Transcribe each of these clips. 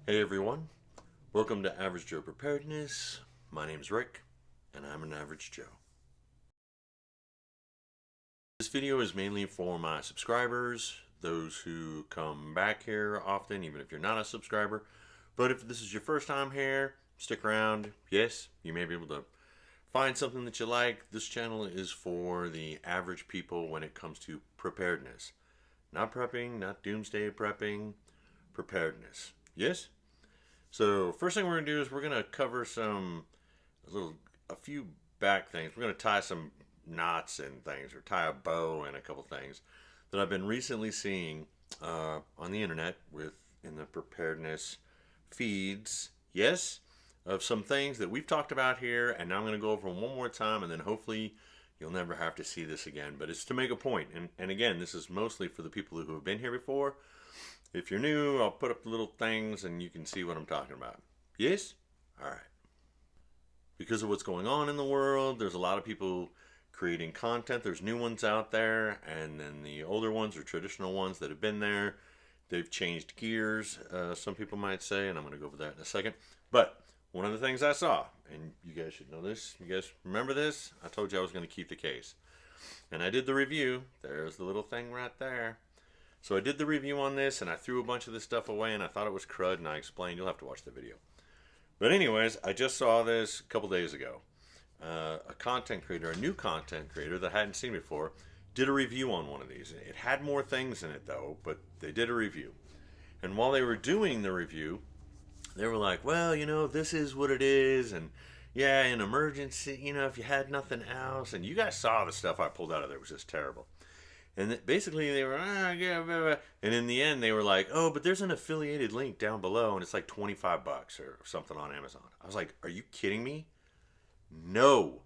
Hey everyone, welcome to Average Joe Preparedness. My name's Rick, and I'm an Average Joe. This video is mainly for my subscribers, those who come back here often, even if you're not a subscriber. But if this is your first time here, stick around. Yes, you may be able to find something that you like. This channel is for the average people when it comes to preparedness. Not prepping, not doomsday prepping, preparedness. Yes? So first thing we're gonna do is we're gonna cover a few back things. We're gonna tie some knots and things, or tie a bow and a couple things that I've been recently seeing on the internet in the preparedness feeds. Yes, of some things that we've talked about here, and now I'm gonna go over them one more time, and then hopefully you'll never have to see this again. But it's to make a point, and again, this is mostly for the people who have been here before. If you're new, I'll put up the little things and you can see what I'm talking about. Yes? All right. Because of what's going on in the world, there's a lot of people creating content. There's new ones out there, and then the older ones or traditional ones that have been there, they've changed gears, some people might say, and I'm going to go over that in a second. But one of the things I saw, and you guys should know this, you guys remember this? I told you I was going to keep the case. And I did the review. There's the little thing right there. So I did the review on this, and I threw a bunch of this stuff away, and I thought it was crud, and I explained. You'll have to watch the video. But anyways, I just saw this a couple days ago. A content creator, a new content creator that I hadn't seen before, did a review on one of these. It had more things in it, though, but they did a review. And while they were doing the review, they were like, well, this is what it is, and yeah, in emergency, if you had nothing else, and you guys saw the stuff I pulled out of there, it was just terrible. And basically they were, and in the end they were like, oh, but there's an affiliated link down below and it's like $25 or something on Amazon. I was like, are you kidding me? No.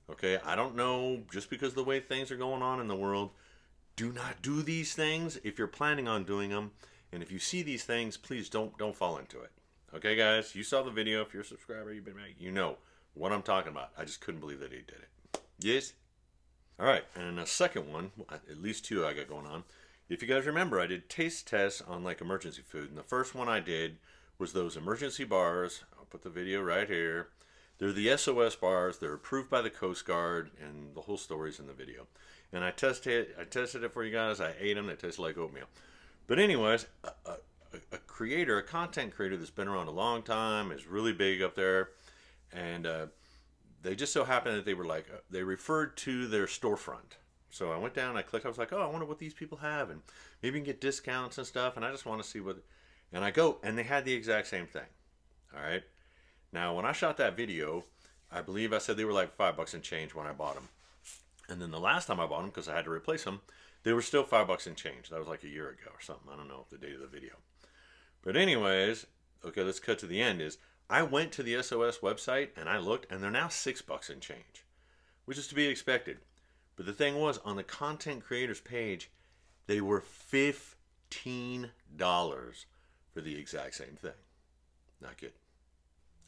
Okay, I don't know, just because of the way things are going on in the world, do not do these things if you're planning on doing them. And if you see these things, please don't fall into it. Okay, guys, you saw the video. If you're a subscriber, you know what I'm talking about. I just couldn't believe that he did it. Yes? All right, and a second one, at least two I got going on. If you guys remember, I did taste tests on like emergency food, and the first one I did was those emergency bars. I'll put the video right here. They're the SOS bars. They're approved by the Coast Guard, and the whole story's in the video. And I tested it for you guys. I ate them. They tasted like oatmeal. But anyways, a content creator that's been around a long time, is really big up there, and they just so happened that they referred to their storefront. So I went down, I clicked, I was like, oh, I wonder what these people have, and maybe you can get discounts and stuff, and I just want to see what, and I go, and they had the exact same thing. All right. Now, when I shot that video, I believe I said they were like $5 and change when I bought them. And then the last time I bought them, because I had to replace them, they were still $5 and change. That was like a year ago or something. I don't know the date of the video. But anyways, okay, let's cut to the end is, I went to the SOS website and I looked, and they're now $6 and change, which is to be expected. But the thing was, on the content creators page, they were $15 for the exact same thing. Not good.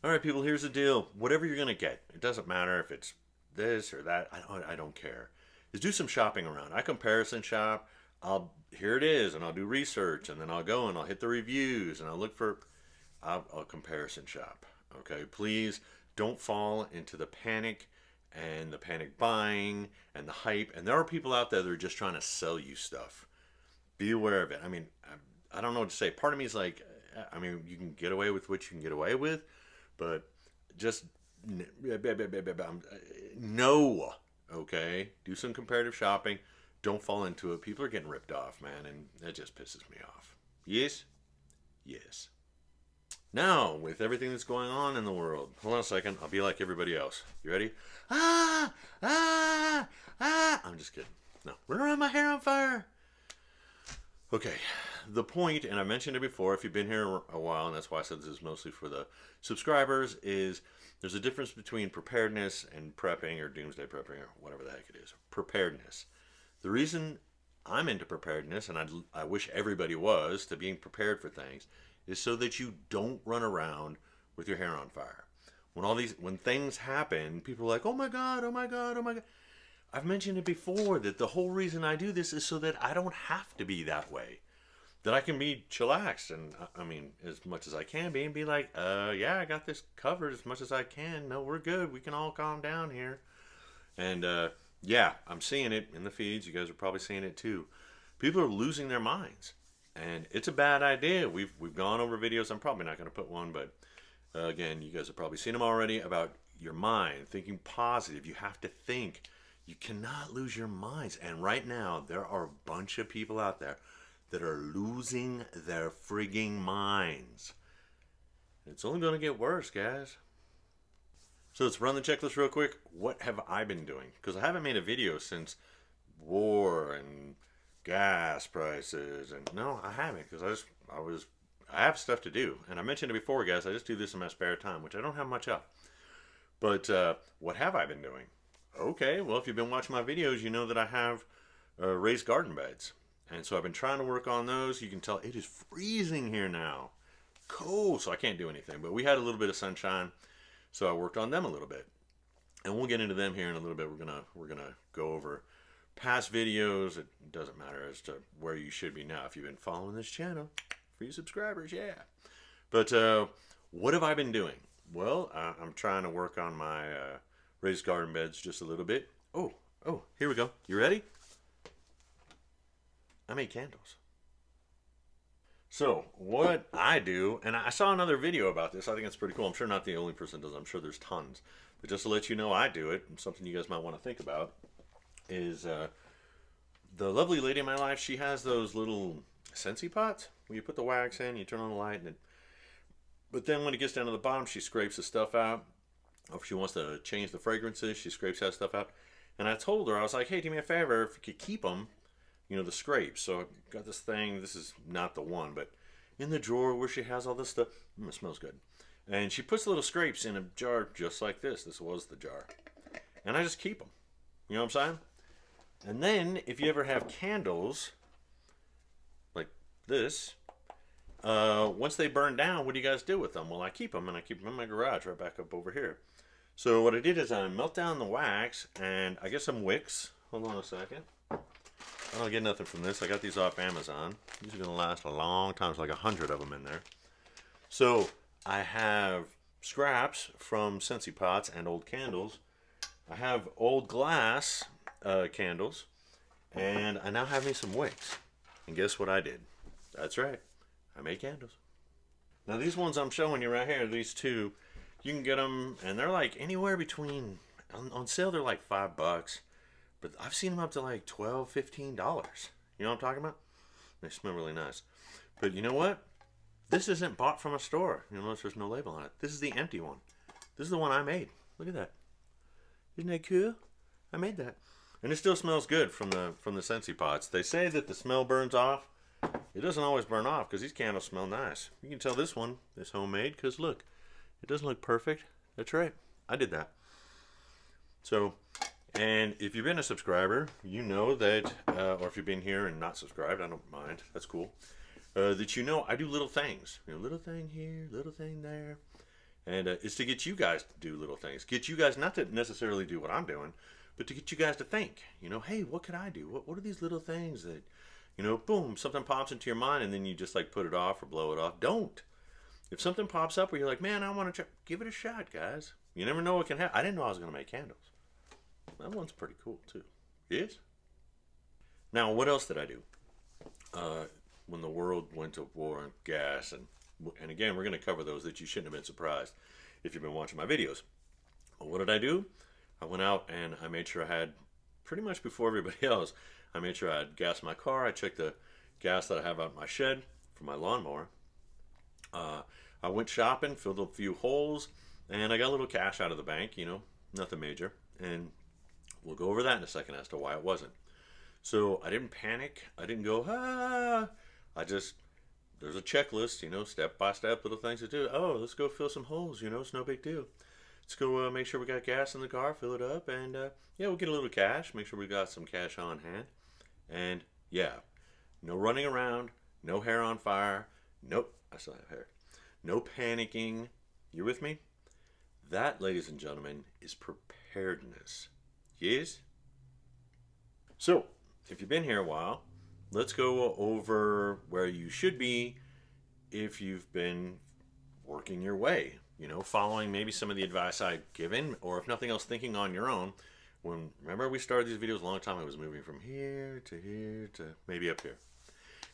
All right, people, here's the deal. Whatever you're going to get, it doesn't matter if it's this or that. I don't care. Is do some shopping around. I comparison shop. Here it is, and I'll do research, and then I'll go and I'll hit the reviews, and I'll look for... I'll comparison shop. Okay, please don't fall into the panic and the panic buying and the hype. And there are people out there that are just trying to sell you stuff. Be aware of it. I mean, I don't know what to say. Part of me is like, you can get away with what you can get away with, but just no. Okay, do some comparative shopping. Don't fall into it. People are getting ripped off, man, and that just pisses me off. Yes? Yes. Now, with everything that's going on in the world, hold on a second, I'll be like everybody else. You ready? I'm just kidding. No, run around my hair on fire. Okay, the point, and I mentioned it before, if you've been here a while, and that's why I said this is mostly for the subscribers, is there's a difference between preparedness and prepping, or doomsday prepping, or whatever the heck it is. Preparedness. The reason I'm into preparedness, and I wish everybody was, to being prepared for things, is so that you don't run around with your hair on fire. When things happen, people are like, oh my God, oh my God, oh my God. I've mentioned it before that the whole reason I do this is so that I don't have to be that way. that I can be chillaxed, and I mean, as much as I can be, and be like, yeah, I got this covered as much as I can. No, we're good. We can all calm down here. And yeah, I'm seeing it in the feeds. You guys are probably seeing it too. People are losing their minds, and it's a bad idea. We've gone over videos. I'm probably not going to put one, but again, you guys have probably seen them already about your mind, thinking positive. You have to think. You cannot lose your minds. And right now, there are a bunch of people out there that are losing their frigging minds. It's only going to get worse, guys. So let's run the checklist real quick. What have I been doing? Because I haven't made a video since war and gas prices, and no, I haven't, because I have stuff to do. And I mentioned it before, guys, I just do this in my spare time, which I don't have much of. But what have I been doing? Okay, well, if you've been watching my videos, you know that I have raised garden beds. And so I've been trying to work on those. You can tell it is freezing here now. Cold, so I can't do anything. But we had a little bit of sunshine, so I worked on them a little bit. And we'll get into them here in a little bit. We're gonna go over past videos. It doesn't matter as to where you should be now if you've been following this channel. For you subscribers, yeah. But what have I been doing? Well, I'm trying to work on my raised garden beds just a little bit. Oh, here we go. You ready? I made candles. So what I do, and I saw another video about this. I think it's pretty cool. I'm sure not the only person does. I'm sure there's tons. But just to let you know, I do it. And something you guys might want to think about is the lovely lady in my life. She has those little Scentsy pots where you put the wax in, you turn on the light, and but then when it gets down to the bottom, she scrapes the stuff out. If she wants to change the fragrances, she scrapes that stuff out. And I told her, I was like, hey, do me a favor, if you could keep them, you know, the scrapes. So I've got this thing. This is not the one, but in the drawer where she has all this stuff. It smells good. And she puts the little scrapes in a jar just like this. This was the jar. And I just keep them. You know what I'm saying? And then if you ever have candles like this, once they burn down, what do you guys do with them? Well, I keep them, and I keep them in my garage right back up over here. So what I did is I melt down the wax, and I get some wicks. Hold on a second. I don't get nothing from this. I got these off Amazon. These are going to last a long time. There's like 100 of them in there. So I have scraps from Scentsy pots and old candles. I have old glass candles. And I now have me some wicks. And guess what I did? That's right. I made candles. Now these ones I'm showing you right here, these two, you can get them, and they're like anywhere between, on sale they're like $5. But I've seen them up to like $12, $15. You know what I'm talking about? They smell really nice. But you know what? This isn't bought from a store. You'll notice there's no label on it. This is the empty one. This is the one I made. Look at that. Isn't that cool? I made that. And it still smells good from the Scentsy pots. They say that the smell burns off. It doesn't always burn off because these candles smell nice. You can tell this one is homemade because look, it doesn't look perfect. That's right. I did that. So, and if you've been a subscriber, you know that, or if you've been here and not subscribed, I don't mind. That's cool. That you know I do little things. You know, little thing here, little thing there. And it's to get you guys to do little things. Get you guys not to necessarily do what I'm doing, but to get you guys to think. You know, hey, what could I do? What are these little things that, you know, boom, something pops into your mind and then you just like put it off or blow it off. Don't. If something pops up where you're like, man, I want to try, give it a shot, guys. You never know what can happen. I didn't know I was going to make candles. That one's pretty cool, too. Yes? Now, what else did I do? When the world went to war and gas, and again, we're going to cover those that you shouldn't have been surprised if you've been watching my videos. Well, what did I do? I went out and I made sure I had, pretty much before everybody else, I made sure I had gas in my car. I checked the gas that I have out in my shed for my lawnmower. I went shopping, filled a few holes, and I got a little cash out of the bank, you know, nothing major. And we'll go over that in a second as to why it wasn't. So I didn't panic. I didn't go, I just, there's a checklist, you know, step by step, little things to do. Oh, let's go fill some holes, you know, it's no big deal. Let's go make sure we got gas in the car, fill it up, and yeah, we'll get a little cash, make sure we got some cash on hand. And yeah, no running around, no hair on fire. Nope, I still have hair. No panicking. You with me? That, ladies and gentlemen, is preparedness. Yes? So, if you've been here a while, let's go over where you should be if you've been working your way, following maybe some of the advice I've given, or if nothing else, thinking on your own. Remember we started these videos a long time, I was moving from here to maybe up here.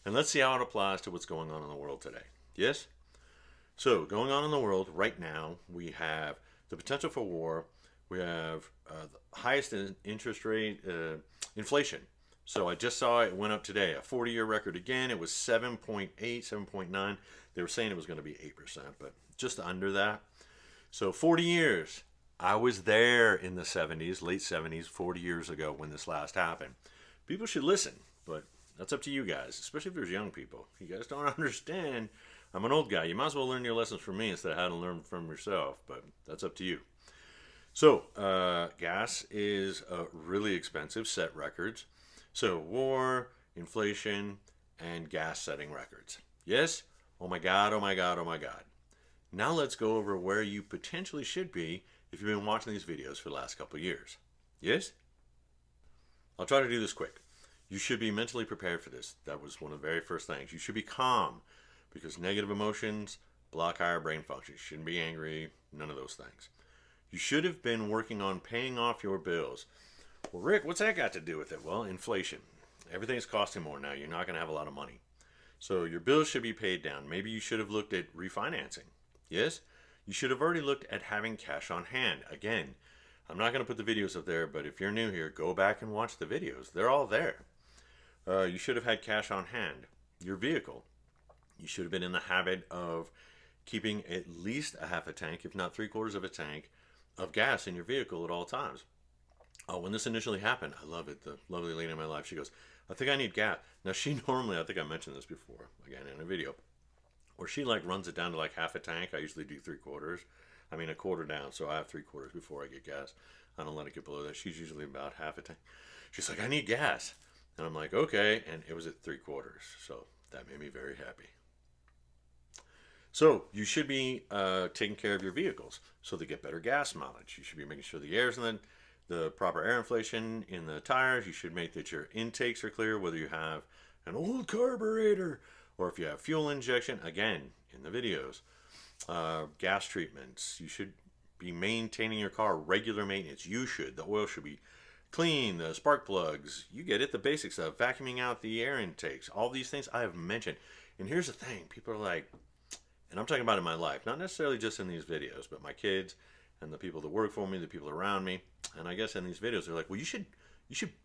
And let's see how it applies to what's going on in the world today. Yes? So, going on in the world right now, we have the potential for war. We have the highest interest rate, inflation. So I just saw it went up today, a 40-year record again. It was 7.8, 7.9. They were saying it was going to be 8%, but just under that. So 40 years. I was there in the 70s, late 70s, 40 years ago when this last happened. People should listen, but that's up to you guys, especially if there's young people. If you guys don't understand, I'm an old guy. You might as well learn your lessons from me instead of how to learn from yourself, but that's up to you. So, gas is really expensive, set records. So, war, inflation, and gas setting records. Yes? Oh my God, oh my God, oh my God. Now let's go over where you potentially should be if you've been watching these videos for the last couple of years. Yes? I'll try to do this quick. You should be mentally prepared for this. That was one of the very first things. You should be calm because negative emotions block higher brain function. You shouldn't be angry, none of those things. You should have been working on paying off your bills. Well, Rick, what's that got to do with it? Well, inflation. Everything's costing more now. You're not going to have a lot of money. So your bills should be paid down. Maybe you should have looked at refinancing. Yes? You should have already looked at having cash on hand. Again, I'm not going to put the videos up there, but if you're new here, go back and watch the videos. They're all there. You should have had cash on hand. Your vehicle. You should have been in the habit of keeping at least a half a tank, if not 3/4 of a tank, of gas in your vehicle at all times. Oh, when this initially happened, I love it. The lovely lady in my life, she goes, I think I need gas. Now, she normally, I think I mentioned this before, again, in a video, where she runs it down to half a tank. I usually do 3/4. I mean, a quarter down, so I have 3/4 before I get gas. I don't let it get below that. She's usually about half a tank. She's like, I need gas. And I'm like, okay. And it was at 3/4. So that made me very happy. So you should be taking care of your vehicles so they get better gas mileage. You should be making sure the air's in the proper air inflation in the tires. You should make that your intakes are clear, whether you have an old carburetor or if you have fuel injection. Again, in the videos, gas treatments. You should be maintaining your car, regular maintenance. You should. The oil should be clean, the spark plugs. You get it, the basics of vacuuming out the air intakes. All these things I have mentioned. And here's the thing. People are like, and I'm talking about in my life, not necessarily just in these videos, but my kids and the people that work for me, the people around me. And I guess in these videos, they're like, well, you should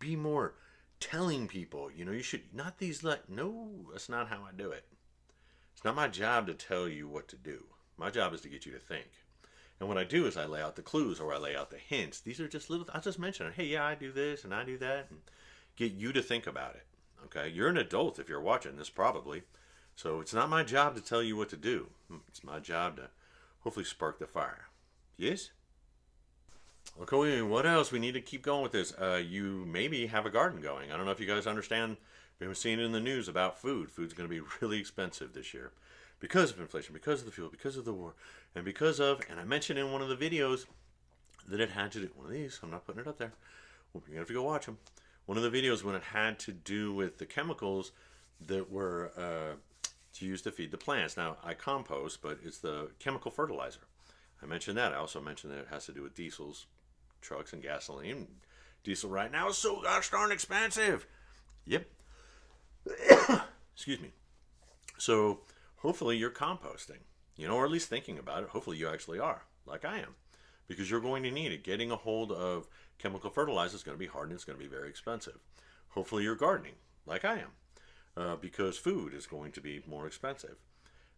be more telling people, you should not these no, that's not how I do it. It's not my job to tell you what to do. My job is to get you to think. And what I do is I lay out the clues or I lay out the hints. These are just little, I'll just mention it. Hey, yeah, I do this and I do that, and get you to think about it. Okay. You're an adult if you're watching this, probably. So it's not my job to tell you what to do. It's my job to hopefully spark the fire. Yes? Okay, what else? We need to keep going with this. You maybe have a garden going. I don't know if you guys understand. We've been seeing it in the news about food. Food's going to be really expensive this year because of inflation, because of the fuel, because of the war, and because of, and I mentioned in one of the videos that it had to do, one of these, I'm not putting it up there. Well, you're going to have to go watch them. One of the videos when it had to do with the chemicals that were to use to feed the plants. Now, I compost, but it's the chemical fertilizer. I mentioned that. I also mentioned that it has to do with diesels, trucks, and gasoline. Diesel right now is so gosh darn expensive. Yep. Excuse me. So hopefully you're composting, or at least thinking about it. Hopefully you actually are, like I am, because you're going to need it. Getting a hold of chemical fertilizer is going to be hard and it's going to be very expensive. Hopefully you're gardening, like I am, because food is going to be more expensive.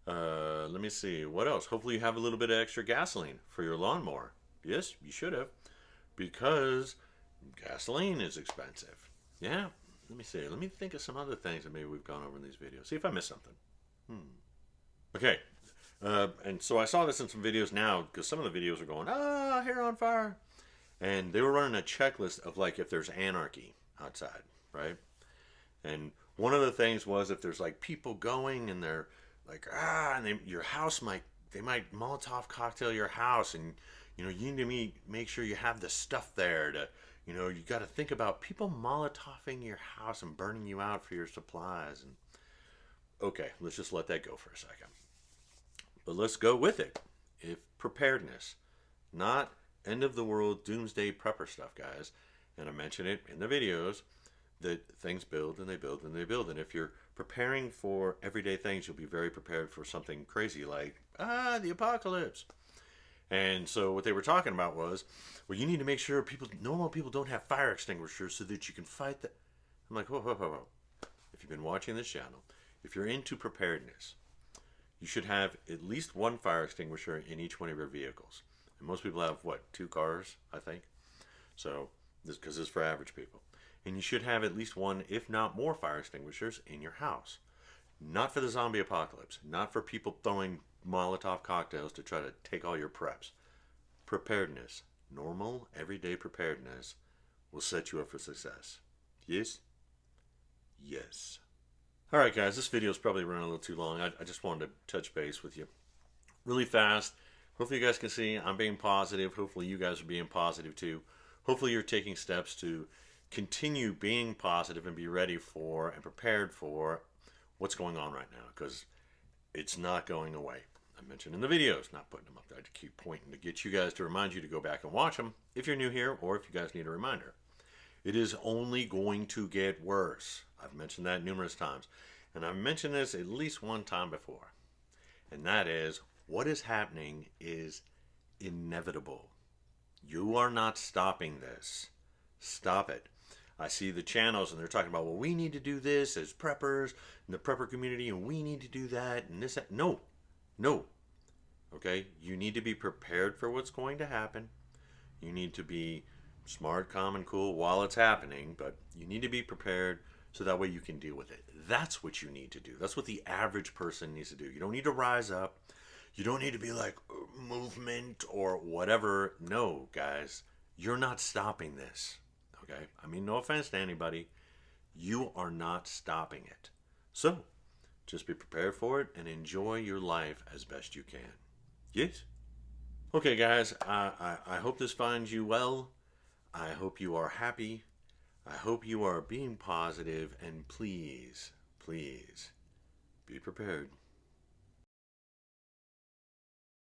Let me see. What else? Hopefully you have a little bit of extra gasoline for your lawnmower. Yes, you should have, because gasoline is expensive. Yeah. Let me see. Let me think of some other things that maybe we've gone over in these videos. See if I missed something. Okay. And so I saw this in some videos now because some of the videos are going, hair on fire. And they were running a checklist of if there's anarchy outside, right? And one of the things was if there's people going and they're and your house they might Molotov cocktail your house, and you need to make sure you have the stuff there to You know, you got to think about people Molotoving your house and burning you out for your supplies. And okay, let's just let that go for a second. But let's go with it. If preparedness, not end of the world doomsday prepper stuff, guys. And I mention it in the videos that things build and they build and they build. And if you're preparing for everyday things, you'll be very prepared for something crazy like, the apocalypse. And so what they were talking about was, well, you need to make sure normal people don't have fire extinguishers so that you can fight the. I'm like, whoa, whoa, whoa, whoa. If you've been watching this channel, if you're into preparedness, you should have at least one fire extinguisher in each one of your vehicles. And most people have, what, 2 cars, I think? So, because this is for average people. And you should have at least one, if not more, fire extinguishers in your house. Not for the zombie apocalypse. Not for people throwing Molotov cocktails to try to take all your preps. Preparedness, normal, everyday preparedness, will set you up for success. Yes? Yes. Alright guys, this video is probably running a little too long. I just wanted to touch base with you really fast. Hopefully you guys can see I'm being positive. Hopefully you guys are being positive too. Hopefully you're taking steps to continue being positive and be ready for and prepared for what's going on right now, because it's not going away. I mentioned in the videos, not putting them up there. I keep pointing to get you guys to remind you to go back and watch them if you're new here or if you guys need a reminder. It is only going to get worse. I've mentioned that numerous times. And I've mentioned this at least one time before. And that is, what is happening is inevitable. You are not stopping this. Stop it. I see the channels and they're talking about, well, we need to do this as preppers in the prepper community and we need to do that and this, that. No. No. Okay? You need to be prepared for what's going to happen. You need to be smart, calm, and cool while it's happening, but you need to be prepared so that way you can deal with it. That's what you need to do. That's what the average person needs to do. You don't need to rise up. You don't need to be like movement or whatever. No, guys, you're not stopping this. Okay? I mean, no offense to anybody. You are not stopping it. So, just be prepared for it and enjoy your life as best you can. Yes? Okay, guys, I hope this finds you well. I hope you are happy. I hope you are being positive, and please, please, be prepared.